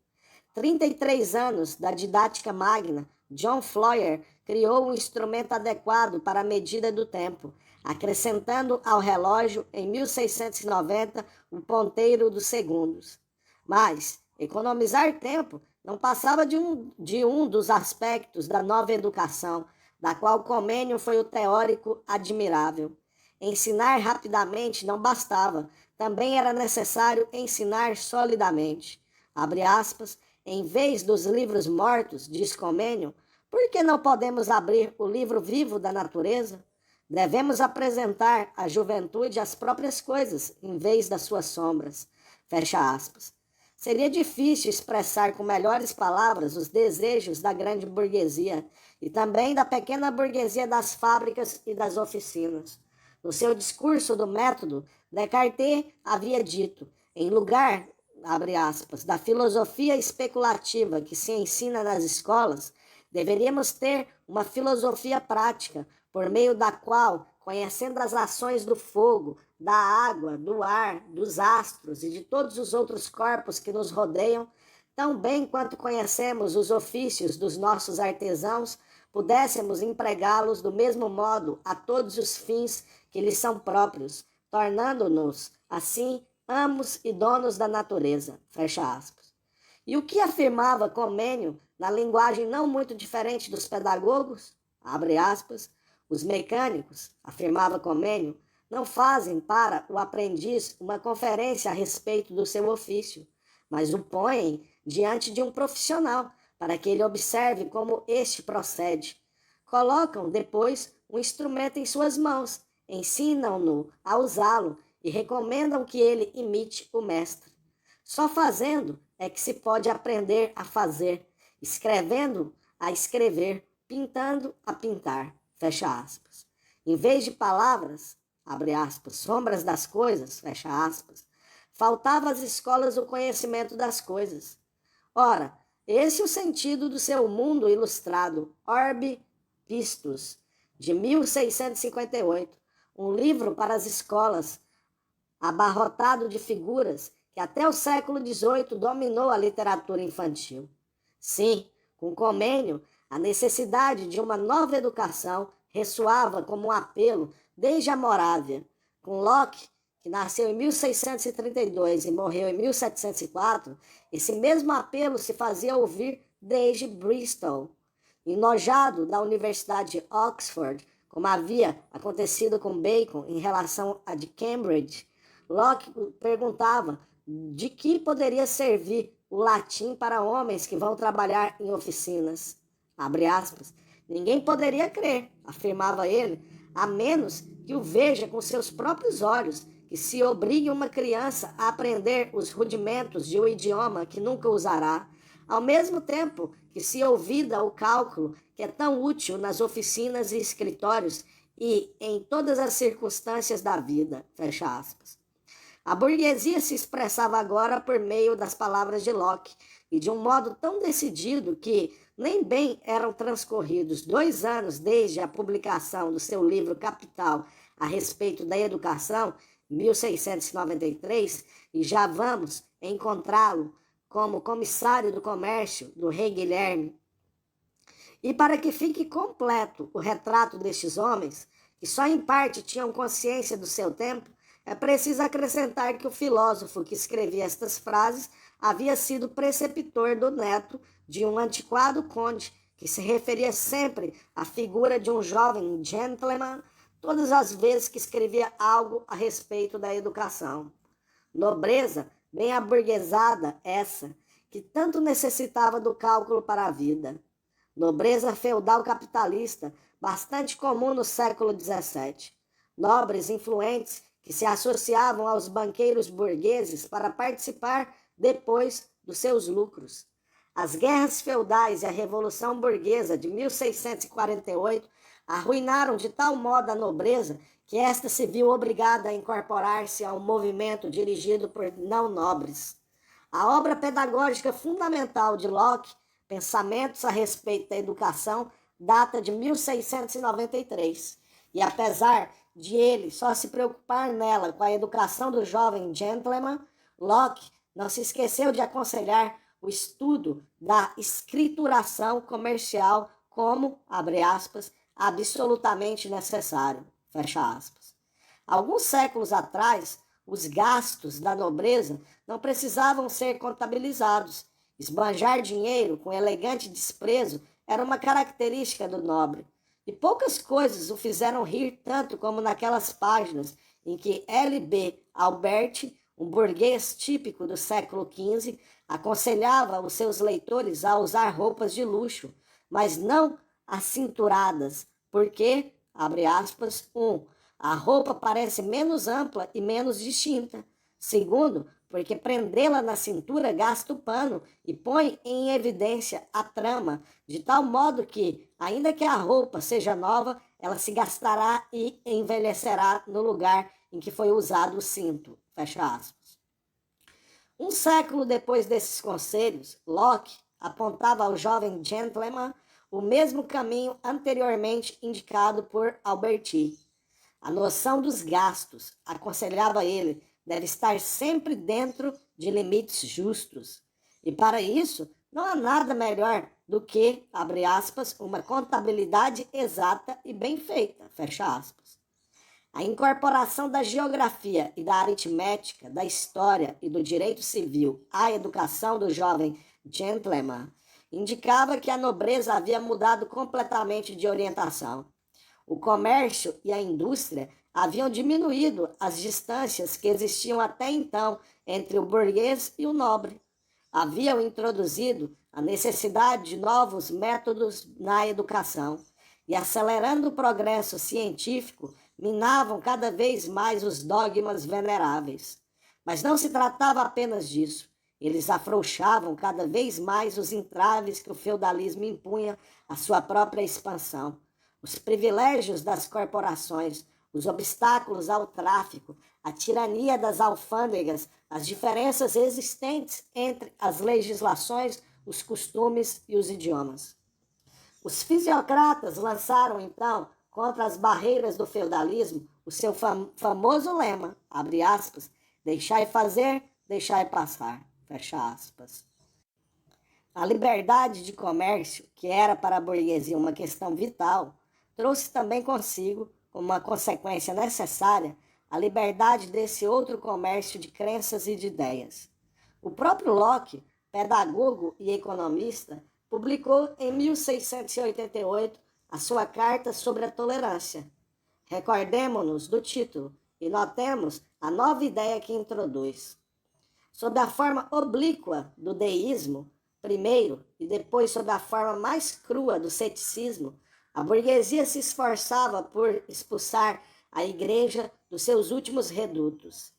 33 anos da didática magna, John Floyer criou um instrumento adequado para a medida do tempo, acrescentando ao relógio, em 1690, o ponteiro dos segundos. Mas economizar tempo não passava de um dos aspectos da nova educação, da qual Comênio foi o teórico admirável. Ensinar rapidamente não bastava, também era necessário ensinar solidamente. Abre aspas, em vez dos livros mortos, diz Comênio, por que não podemos abrir o livro vivo da natureza? Devemos apresentar à juventude as próprias coisas, em vez das suas sombras. Fecha aspas. Seria difícil expressar com melhores palavras os desejos da grande burguesia e também da pequena burguesia das fábricas e das oficinas. No seu discurso do método, Descartes havia dito, em lugar, abre aspas, da filosofia especulativa que se ensina nas escolas, deveríamos ter uma filosofia prática, por meio da qual, conhecendo as ações do fogo, da água, do ar, dos astros e de todos os outros corpos que nos rodeiam, tão bem quanto conhecemos os ofícios dos nossos artesãos, pudéssemos empregá-los do mesmo modo a todos os fins que lhes são próprios, tornando-nos, assim, amos e donos da natureza. Fecha aspas. E o que afirmava Comênio na linguagem não muito diferente dos pedagogos? Abre aspas. Os mecânicos, afirmava Comênio, não fazem para o aprendiz uma conferência a respeito do seu ofício, mas o põem diante de um profissional para que ele observe como este procede. Colocam depois o instrumento em suas mãos, ensinam-no a usá-lo e recomendam que ele imite o mestre. Só fazendo é que se pode aprender a fazer, escrevendo a escrever, pintando a pintar. Fecha aspas. Em vez de palavras, abre aspas, sombras das coisas, fecha aspas, faltava às escolas o conhecimento das coisas. Ora, esse é o sentido do seu Mundo Ilustrado, Orbi Pistus, de 1658, um livro para as escolas, abarrotado de figuras que até o século XVIII dominou a literatura infantil. Sim, com Comênio, a necessidade de uma nova educação ressoava como um apelo desde a Morávia. Com Locke, que nasceu em 1632 e morreu em 1704, esse mesmo apelo se fazia ouvir desde Bristol. Enojado da Universidade de Oxford, como havia acontecido com Bacon em relação à de Cambridge, Locke perguntava de que poderia servir o latim para homens que vão trabalhar em oficinas. Abre aspas. Ninguém poderia crer, afirmava ele, a menos que o veja com seus próprios olhos, que se obrigue uma criança a aprender os rudimentos de um idioma que nunca usará, ao mesmo tempo que se ouvida o cálculo que é tão útil nas oficinas e escritórios e em todas as circunstâncias da vida. Fecha aspas. A burguesia se expressava agora por meio das palavras de Locke, e de um modo tão decidido que nem bem eram transcorridos 2 anos desde a publicação do seu livro Capital a respeito da educação, 1693, e já vamos encontrá-lo como comissário do comércio do rei Guilherme. E para que fique completo o retrato destes homens, que só em parte tinham consciência do seu tempo, é preciso acrescentar que o filósofo que escrevia estas frases havia sido preceptor do neto de um antiquado conde que se referia sempre à figura de um jovem gentleman todas as vezes que escrevia algo a respeito da educação. Nobreza bem aburguesada essa, que tanto necessitava do cálculo para a vida. Nobreza feudal capitalista, bastante comum no século XVII. Nobres influentes que se associavam aos banqueiros burgueses para participar depois dos seus lucros. As guerras feudais e a Revolução Burguesa de 1648 arruinaram de tal modo a nobreza que esta se viu obrigada a incorporar-se a um movimento dirigido por não-nobres. A obra pedagógica fundamental de Locke, Pensamentos a respeito da educação, data de 1693, e apesar de ele só se preocupar nela com a educação do jovem gentleman, Locke não se esqueceu de aconselhar o estudo da escrituração comercial como, abre aspas, absolutamente necessário, fecha aspas. Alguns séculos atrás, os gastos da nobreza não precisavam ser contabilizados. Esbanjar dinheiro com elegante desprezo era uma característica do nobre. E poucas coisas o fizeram rir tanto como naquelas páginas em que L.B. Alberti, um burguês típico do século XV, aconselhava os seus leitores a usar roupas de luxo, mas não acinturadas, porque, abre aspas, 1. A roupa parece menos ampla e menos distinta. 2. Porque prendê-la na cintura gasta o pano e põe em evidência a trama, de tal modo que, ainda que a roupa seja nova, ela se gastará e envelhecerá no lugar em que foi usado o cinto. Fecha aspas. Um século depois desses conselhos, Locke apontava ao jovem gentleman o mesmo caminho anteriormente indicado por Alberti. A noção dos gastos, aconselhava ele, deve estar sempre dentro de limites justos. E para isso, não há nada melhor do que, abre aspas, uma contabilidade exata e bem feita, fecha aspas. A incorporação da geografia e da aritmética, da história e do direito civil à educação do jovem gentleman indicava que a nobreza havia mudado completamente de orientação. O comércio e a indústria haviam diminuído as distâncias que existiam até então entre o burguês e o nobre. Haviam introduzido a necessidade de novos métodos na educação e, acelerando o progresso científico, minavam cada vez mais os dogmas veneráveis. Mas não se tratava apenas disso. Eles afrouxavam cada vez mais os entraves que o feudalismo impunha à sua própria expansão. Os privilégios das corporações, os obstáculos ao tráfico, a tirania das alfândegas, as diferenças existentes entre as legislações, os costumes e os idiomas. Os fisiocratas lançaram, então, contra as barreiras do feudalismo, o seu famoso lema, abre aspas, deixai fazer, deixai passar, fecha aspas. A liberdade de comércio, que era para a burguesia uma questão vital, trouxe também consigo, como uma consequência necessária, a liberdade desse outro comércio de crenças e de ideias. O próprio Locke, pedagogo e economista, publicou em 1688 a sua Carta sobre a Tolerância. Recordemo-nos do título e notemos a nova ideia que introduz. Sob a forma oblíqua do deísmo, primeiro, e depois sob a forma mais crua do ceticismo, a burguesia se esforçava por expulsar a igreja dos seus últimos redutos.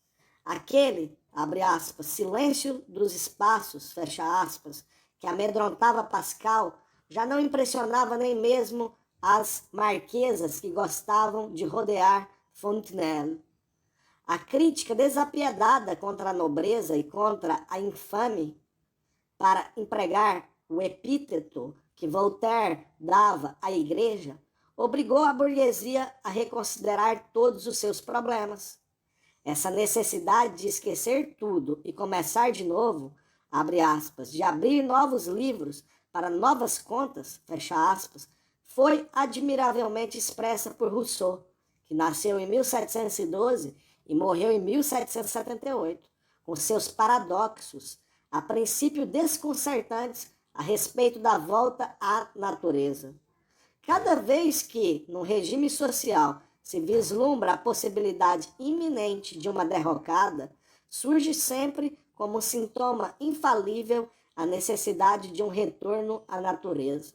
Aquele, abre aspas, silêncio dos espaços, fecha aspas, que amedrontava Pascal, já não impressionava nem mesmo as marquesas que gostavam de rodear Fontenelle. A crítica desapiedada contra a nobreza e contra a infame, para empregar o epíteto que Voltaire dava à igreja, obrigou a burguesia a reconsiderar todos os seus problemas. Essa necessidade de esquecer tudo e começar de novo, abre aspas, de abrir novos livros para novas contas, fecha aspas, foi admiravelmente expressa por Rousseau, que nasceu em 1712 e morreu em 1778, com seus paradoxos, a princípio desconcertantes a respeito da volta à natureza. Cada vez que, num regime social, se vislumbra a possibilidade iminente de uma derrocada, surge sempre como sintoma infalível a necessidade de um retorno à natureza.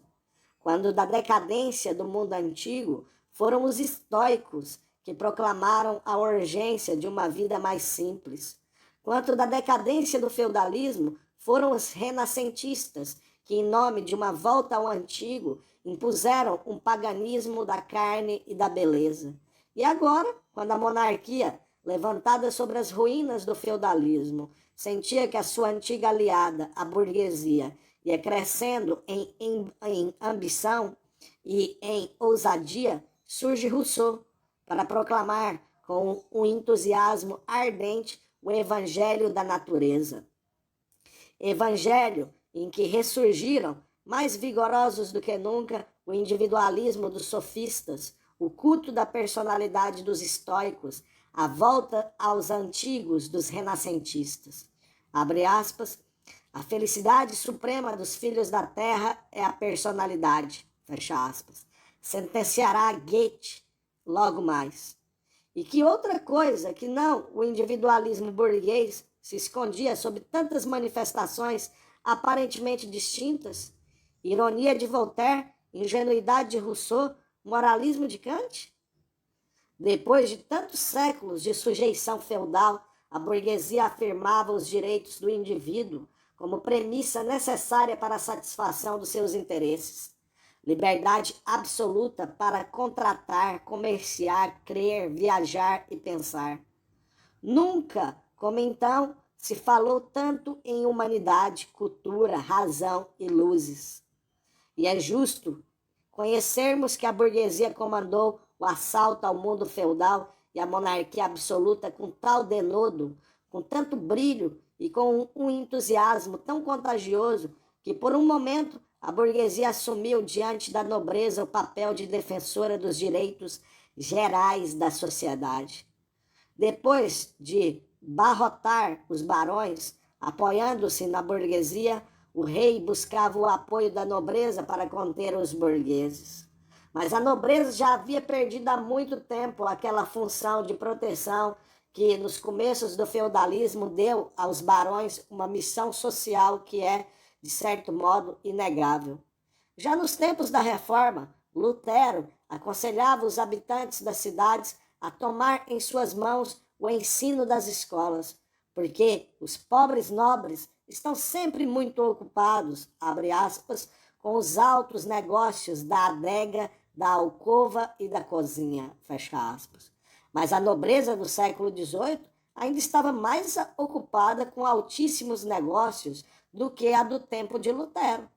Quando da decadência do mundo antigo, foram os estoicos que proclamaram a urgência de uma vida mais simples. Quanto da decadência do feudalismo, foram os renascentistas que, em nome de uma volta ao antigo, impuseram um paganismo da carne e da beleza. E agora, quando a monarquia, levantada sobre as ruínas do feudalismo, sentia que a sua antiga aliada, a burguesia, ia crescendo em ambição e em ousadia, surge Rousseau para proclamar com um entusiasmo ardente o evangelho da natureza. Evangelho em que ressurgiram, mais vigorosos do que nunca, o individualismo dos sofistas, o culto da personalidade dos estoicos, a volta aos antigos dos renascentistas. Abre aspas, a felicidade suprema dos filhos da terra é a personalidade, fecha aspas. Sentenciará Goethe logo mais. E que outra coisa que não o individualismo burguês se escondia sob tantas manifestações aparentemente distintas? Ironia de Voltaire, ingenuidade de Rousseau, moralismo de Kant? Depois de tantos séculos de sujeição feudal, a burguesia afirmava os direitos do indivíduo como premissa necessária para a satisfação dos seus interesses. Liberdade absoluta para contratar, comerciar, crer, viajar e pensar. Nunca, como então, se falou tanto em humanidade, cultura, razão e luzes. E é justo conhecermos que a burguesia comandou o assalto ao mundo feudal e à monarquia absoluta com tal denodo, com tanto brilho e com um entusiasmo tão contagioso que, por um momento, a burguesia assumiu diante da nobreza o papel de defensora dos direitos gerais da sociedade. Depois de barrotar os barões, apoiando-se na burguesia, o rei buscava o apoio da nobreza para conter os burgueses. Mas a nobreza já havia perdido há muito tempo aquela função de proteção que, nos começos do feudalismo, deu aos barões uma missão social que é, de certo modo, inegável. Já nos tempos da Reforma, Lutero aconselhava os habitantes das cidades a tomar em suas mãos o ensino das escolas, porque os pobres nobres estão sempre muito ocupados, abre aspas, com os altos negócios da adega, da alcova e da cozinha, fecha aspas. Mas a nobreza do século XVIII ainda estava mais ocupada com altíssimos negócios do que a do tempo de Lutero.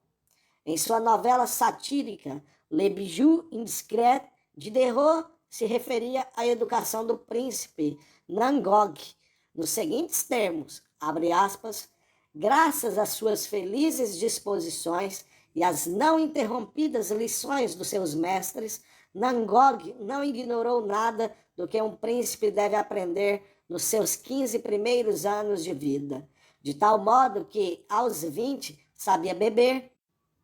Em sua novela satírica Le Bijou Indiscret, Diderot se referia à educação do príncipe Nangong, nos seguintes termos, abre aspas, graças às suas felizes disposições e às não interrompidas lições dos seus mestres, Nangong não ignorou nada do que um príncipe deve aprender nos seus 15 primeiros anos de vida, de tal modo que, aos 20, sabia beber,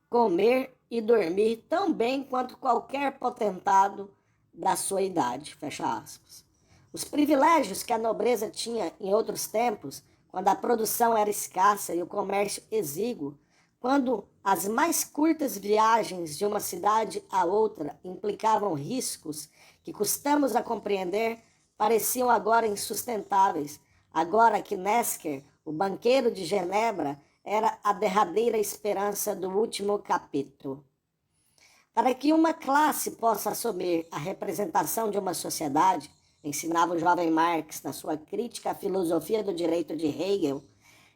comer e dormir tão bem quanto qualquer potentado da sua idade, fecha aspas. Os privilégios que a nobreza tinha em outros tempos, quando a produção era escassa e o comércio exíguo, quando as mais curtas viagens de uma cidade a outra implicavam riscos que custamos a compreender, pareciam agora insustentáveis, agora que Nesker, o banqueiro de Genebra, era a derradeira esperança do último capítulo. Para que uma classe possa assumir a representação de uma sociedade, ensinava o jovem Marx na sua crítica à filosofia do direito de Hegel,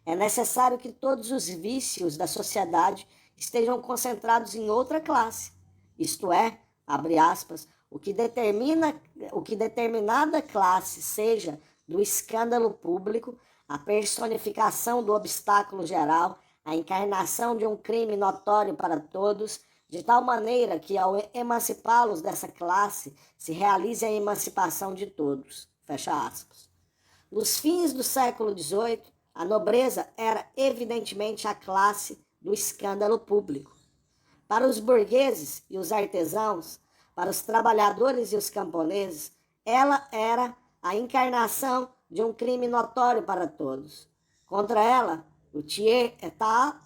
é necessário que todos os vícios da sociedade estejam concentrados em outra classe, isto é, abre aspas, o que determinada classe seja do escândalo público, a personificação do obstáculo geral, a encarnação de um crime notório para todos, de tal maneira que, ao emancipá-los dessa classe, se realize a emancipação de todos. Fecha aspas. Nos fins do século XVIII, a nobreza era evidentemente a classe do escândalo público. Para os burgueses e os artesãos, para os trabalhadores e os camponeses, ela era a encarnação de um crime notório para todos. Contra ela, o tiers-état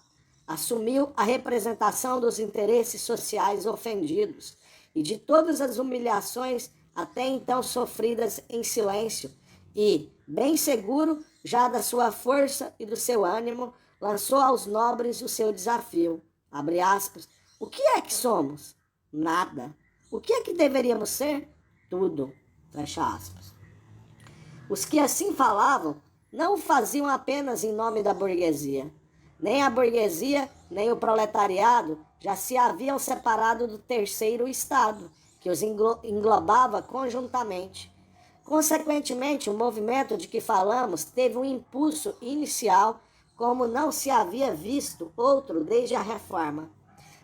assumiu a representação dos interesses sociais ofendidos e de todas as humilhações até então sofridas em silêncio e, bem seguro já da sua força e do seu ânimo, lançou aos nobres o seu desafio. Abre aspas. O que é que somos? Nada. O que é que deveríamos ser? Tudo. Fecha aspas. Os que assim falavam não o faziam apenas em nome da burguesia. Nem a burguesia, nem o proletariado já se haviam separado do terceiro estado, que os englobava conjuntamente. Consequentemente, o movimento de que falamos teve um impulso inicial, como não se havia visto outro desde a Reforma.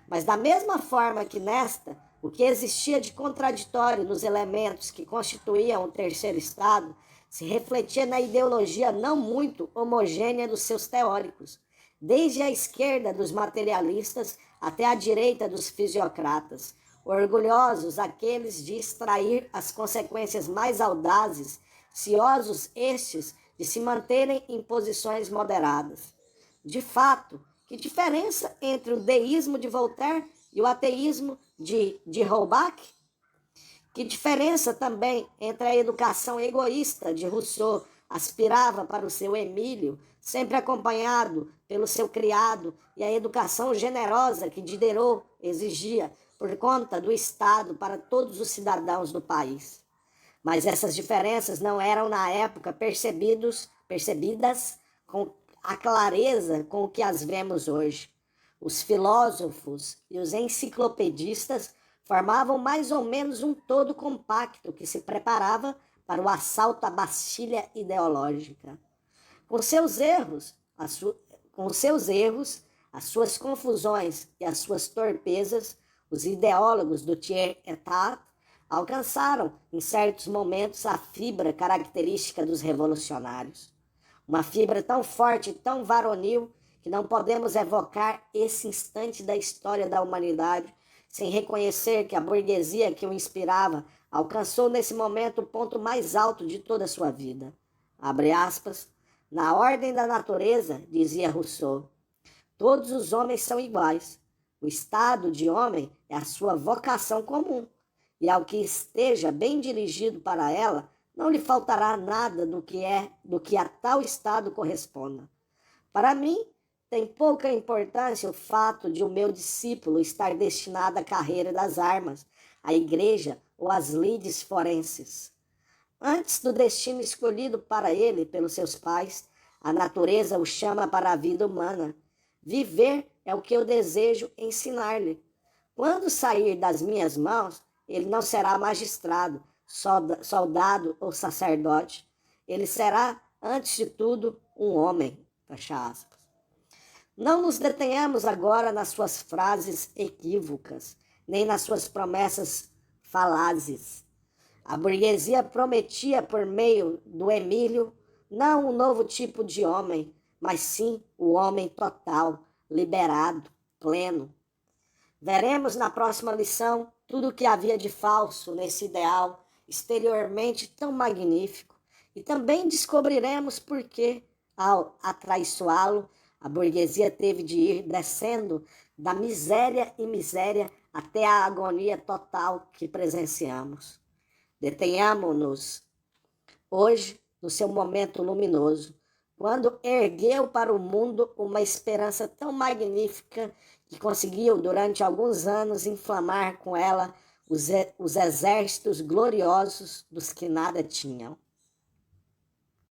Mas da mesma forma que nesta, o que existia de contraditório nos elementos que constituíam o terceiro estado, se refletia na ideologia não muito homogênea dos seus teóricos, desde a esquerda dos materialistas até a direita dos fisiocratas, orgulhosos aqueles de extrair as consequências mais audazes, ciosos estes de se manterem em posições moderadas. De fato, que diferença entre o deísmo de Voltaire e o ateísmo de Holbach? Que diferença também entre a educação egoísta de Rousseau, aspirava para o seu Emílio, sempre acompanhado pelo seu criado, e a educação generosa que Diderot exigia por conta do Estado para todos os cidadãos do país. Mas essas diferenças não eram na época percebidas com a clareza com que as vemos hoje. Os filósofos e os enciclopedistas formavam mais ou menos um todo compacto que se preparava para o assalto à Bastilha ideológica. Com seus erros, as suas confusões e as suas torpezas, os ideólogos do tiers-état alcançaram, em certos momentos, a fibra característica dos revolucionários. Uma fibra tão forte e tão varonil que não podemos evocar esse instante da história da humanidade sem reconhecer que a burguesia que o inspirava alcançou nesse momento o ponto mais alto de toda a sua vida. Abre aspas. Na ordem da natureza, dizia Rousseau, todos os homens são iguais. O estado de homem é a sua vocação comum, e ao que esteja bem dirigido para ela, não lhe faltará nada do que a tal estado corresponda. Para mim, tem pouca importância o fato de o meu discípulo estar destinado à carreira das armas, à igreja ou às lides forenses. Antes do destino escolhido para ele pelos seus pais, a natureza o chama para a vida humana. Viver é o que eu desejo ensinar-lhe. Quando sair das minhas mãos, ele não será magistrado, soldado ou sacerdote. Ele será, antes de tudo, um homem. Fecha aspas. Não nos detenhamos agora nas suas frases equívocas, nem nas suas promessas falazes. A burguesia prometia, por meio do Emílio, não um novo tipo de homem, mas sim o homem total, liberado, pleno. Veremos na próxima lição tudo o que havia de falso nesse ideal exteriormente tão magnífico e também descobriremos por que, ao atraiçoá-lo, a burguesia teve de ir descendo da miséria e miséria até a agonia total que presenciamos. Detenhamo-nos hoje no seu momento luminoso, quando ergueu para o mundo uma esperança tão magnífica que conseguiu, durante alguns anos, inflamar com ela os exércitos gloriosos dos que nada tinham.